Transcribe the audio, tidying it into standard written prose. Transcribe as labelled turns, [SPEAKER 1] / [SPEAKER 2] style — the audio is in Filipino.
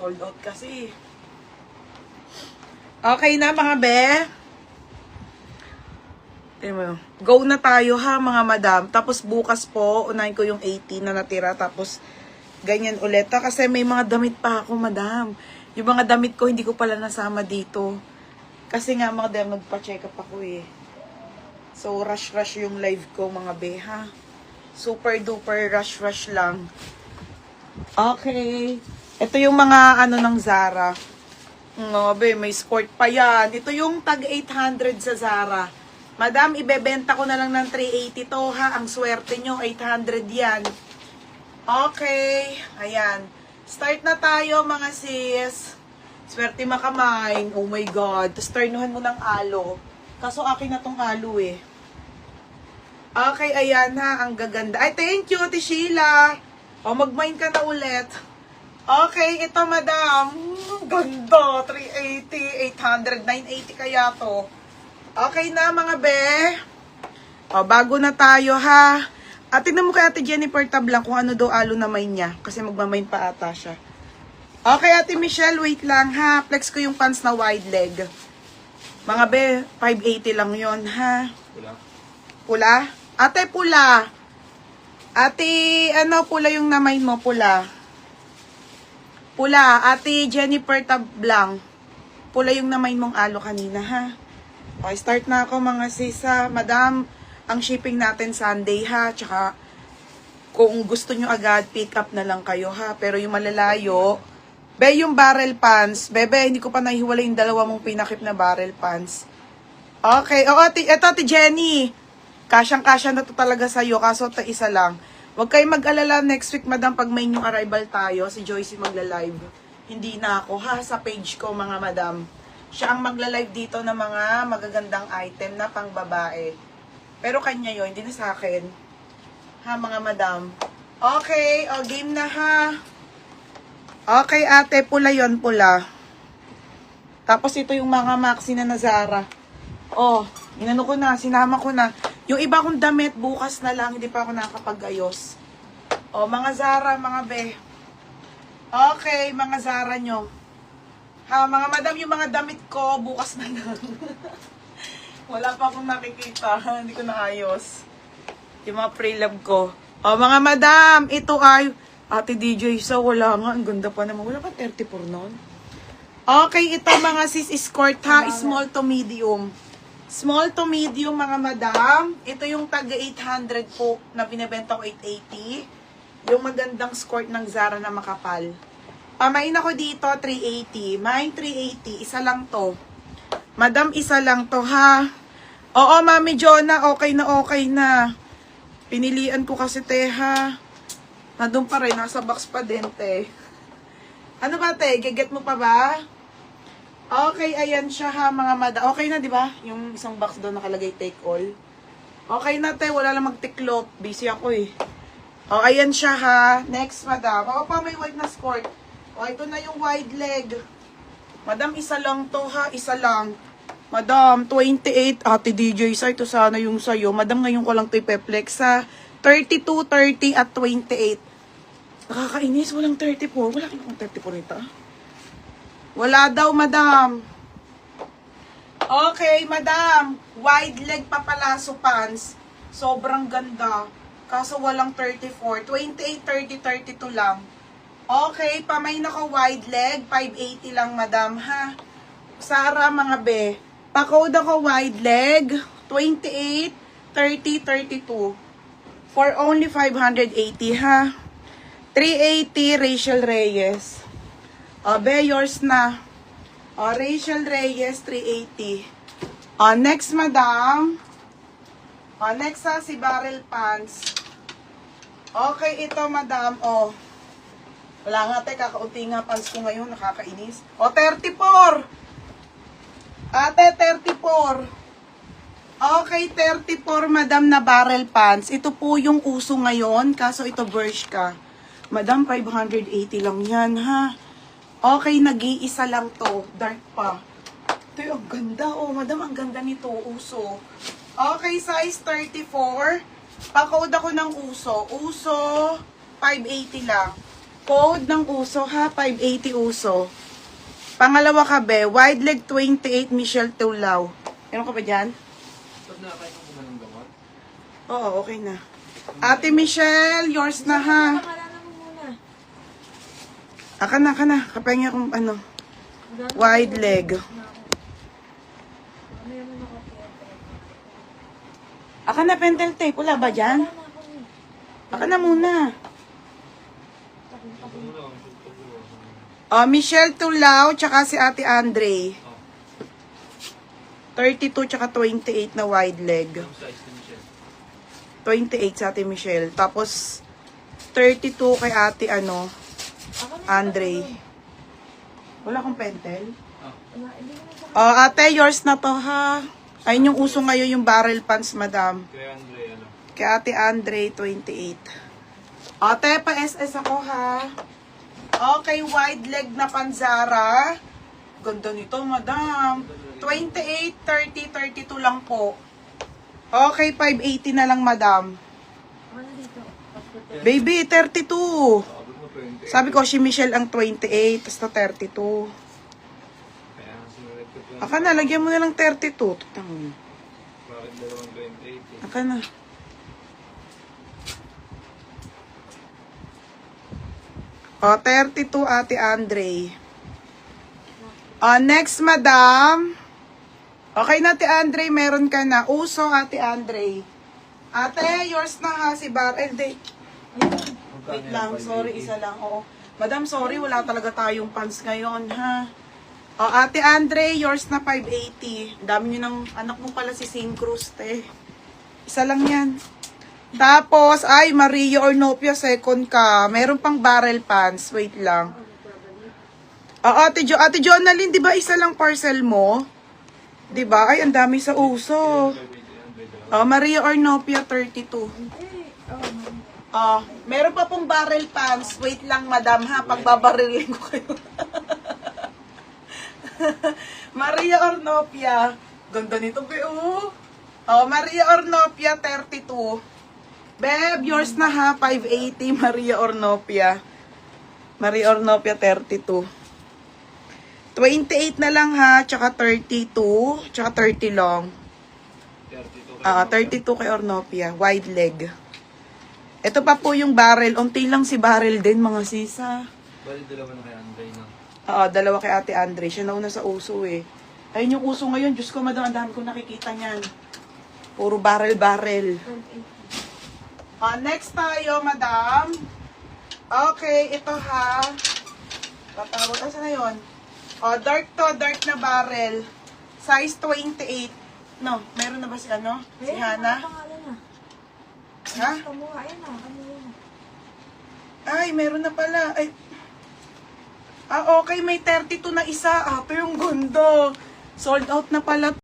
[SPEAKER 1] Sold out kasi. Okay na mga be. Go na tayo ha mga madam. Tapos bukas po, unahin ko yung 80 na natira. Tapos ganyan ulit. Kasi may mga damit pa ako madam. Yung mga damit ko hindi ko pala nasama dito. Kasi nga mga madam, nagpa-check up ako eh. So rush yung live ko mga be ha. Super duper rush lang. Okay. Ito yung mga ano ng Zara. Be, may sport pa yan. Ito yung tag 800 sa Zara. Madam, ibebenta ko na lang ng 380 to ha. Ang swerte nyo, 800 yan. Okay. Ayan. Start na tayo mga sis. Swerte makamay. Oh my God. Tapos turnuhan mo ng alo. Kaso akin na tong alo eh. Okay, ayan ha. Ang gaganda. Ay, thank you, Ate Sheila. O, mag-mine ka na ulit. Okay, ito madam. Ganda. 380, 800, 980 kaya to. Okay na mga be. O, bago na tayo ha. At tignan mo kay Ate Jennifer Tablang kung ano daw alo na mine niya. Kasi magmamain pa ata siya. Okay, Ate Michelle, wait lang ha. Flex ko yung pants na wide leg. Mga be, 580 lang yon ha. Pula? Pula? Ate, pula. Ate, ano pula yung namain mo? Pula. Pula. Ate Jennifer Tablang. Pula yung namain mong alo kanina ha. Okay, start na ako mga sisa. Madam, ang shipping natin Sunday ha. Tsaka, kung gusto nyo agad, pick up na lang kayo ha. Pero yung malalayo, be, yung barrel pants. Bebe, hindi ko pa nahiwalay yung dalawa mong pinakip na barrel pants. Okay. O, eto, Ate Jenny. Kasyang-kasya na to talaga sa'yo. Kaso, isa lang. Huwag kayong mag-alala next week, madam, pag may new arrival tayo. Si Joycey magla-live. Hindi na ako ha. Sa page ko, mga madam. Siya ang magla-live dito ng mga magagandang item na pang babae. Pero kanya yun, hindi na sa akin. Ha, mga madam. Okay. O, game na ha. Okay, ate, pula yon, pula. Tapos ito yung mga maxi na Zara. Oh, inano ko na, sinama ko na. Yung iba kong damit, bukas na lang, hindi pa ako nakakapag-ayos. Oh, mga Zara, mga be. Okay, mga Zara nyo. Ha, mga madam, yung mga damit ko, bukas na lang. Wala pa akong nakikita, hindi ko naayos. Yung mga pre-love ko. Oh, mga madam, ito ay... Ate DJ, so wala nga. Ang ganda pa naman. Wala pa 34 noon. Okay, ito mga sis escort ha. Small to medium. Small to medium mga madam. Ito yung taga 800 po na binibenta ko 880. Yung magandang skirt ng Zara na makapal. Pamain ako dito 380. Mine 380. Isa lang to. Madam, isa lang to ha. Oo, Mami Jonah. Okay na. Pinilian ko kasi te ha. Nandun pa rin, nasa box pa din, te. Ano ba, te? Geget mo pa ba? Okay, ayan siya ha, mga madam. Okay na, di ba? Yung isang box doon nakalagay take all. Okay na, te. Wala lang magtiklop. Busy ako eh. O, ayan siya ha. Next, madam. O, pa may white na skirt. O, ito na yung wide leg. Madam, isa lang to ha. Isa lang. Madam, 28. Ate DJ, sa ito sana yung sayo. Madam, ngayon ko lang ito ipeplex ha. 32, 30, at 28. Nakakainis, walang 34. Wala akong 34 nito. Wala daw, madam. Okay, madam. Wide leg papalaso pants. Sobrang ganda. Kaso walang 34. 28, 30, 32 lang. Okay, pamain ako wide leg. 580 lang, madam, ha? Sara, mga be. Pa-code ako wide leg. 28, 30, 32. For only 580, ha? 380, Rachel Reyes. O, be, yours na. O, Rachel Reyes, 380. O, next, madam. O, next ha, si Barrel Pants. Okay, ito, madam. O, wala nga, te, kakaunti nga pants ko ngayon, nakakainis. O, 34. Ate, 34. Okay, 34, madam, na Barrel Pants. Ito po yung uso ngayon, kaso ito Bershka. Madam, 580 lang yan, ha? Okay, nag-iisa lang to. Dark pa. Ito, ang ganda. Oh, madam, ang ganda nito. Uso. Okay, size 34. Pa-code ako ng uso. Uso, 580 lang. Code ng uso ha, 580 uso. Pangalawa ka be, wide leg 28 Michelle Tulaw. Meron ka ba dyan?
[SPEAKER 2] Pag nakakain ko ba ng gamot?
[SPEAKER 1] Oo, okay na. Ate Michelle, yours na ha.
[SPEAKER 3] Pangalan mo muna.
[SPEAKER 1] Aka na. Kapahinga kong ano, wide leg.
[SPEAKER 3] Meron ako kaya.
[SPEAKER 1] Aka na pentel tape, wala ba dyan?
[SPEAKER 3] Wala na ako eh.
[SPEAKER 1] Aka na muna.
[SPEAKER 2] Ito mo lang, ito mo.
[SPEAKER 1] Michelle Tulaw, tsaka si Ate Andre. 32 tsaka 28 na wide leg.
[SPEAKER 2] Yung size ni Michelle.
[SPEAKER 1] 28 sa Ate Michelle. Tapos, 32 kay Ate ano,
[SPEAKER 3] Ako na.
[SPEAKER 1] Andre. Wala akong pentel.
[SPEAKER 3] Wala, hindi ko na sa...
[SPEAKER 1] Ate, yours na to ha. Ayun yung uso ngayon, yung barrel pants, madam.
[SPEAKER 2] Kaya Andre, ano?
[SPEAKER 1] Kay Ate Andre, 28. Ate, pa-SS ako ha. Okay, wide leg na panzara. Ganda nito, madam. 28, 30, 32 lang po. Okay, 580 na lang, madam.
[SPEAKER 3] Ako na dito.
[SPEAKER 1] Baby, 32.
[SPEAKER 2] Sabi mo 20.
[SPEAKER 1] Sabi ko, si Michelle ang 28, tapos na 32.
[SPEAKER 2] Kaya sinulit ko ito.
[SPEAKER 1] Aka na, lagyan mo na lang 32. Tutang.
[SPEAKER 2] Bakit dalawang 28 eh?
[SPEAKER 1] Aka na. O, 32, Ate Andre. Next, madam. Okay na, Ate Andre, meron ka na. Uso, Ate Andre. Ate, yours na ha, si Barrel. Wait lang, sorry, isa lang. Oo. Madam, sorry, wala talaga tayong pants ngayon, ha? Ate Andre, yours na 580. Dami nyo ng anak mo pala si St. Cruz, te. Isa lang yan. Tapos, ay, Maria Ornopia, second ka. Meron pang barrel pants. Wait lang. Ate Jonalyn, di ba isa lang parcel mo? Di ba? Ay, ang dami sa uso. Maria Ornopia, 32. Meron pa pong barrel pants. Wait lang, madam, ha? Pagbabarilin ko kayo. Maria Ornopia. Ganda nito, Beo. Maria Ornopia, 32. Beb, yours na ha, 580, Maria Ornopia. Maria Ornopia, 32. 28 na lang ha, tsaka 32, tsaka 30 long. 32 kay Ornopia, wide leg. Ito pa po yung barrel, unti lang si barrel din mga sisa.
[SPEAKER 2] Bali dalawa na kay Andre na.
[SPEAKER 1] Dalawa kay Ate Andre, siya nauna sa uso eh. Ayun yung uso ngayon, Diyos ko madam, ang dami ko nakikita niyan. Puro barrel. Next tayo, madam. Okay, ito ha. Tatawag, asa na yun? Dark na barrel. Size 28. No, meron na ba si ano? Si Hana?
[SPEAKER 3] Pangalan na.
[SPEAKER 1] Ha?
[SPEAKER 3] Kamuha, ayun na. Kamuha na.
[SPEAKER 1] Ay, meron na pala. Ay. Okay, may 32 na isa. Pero yung gundo. Sold out na pala.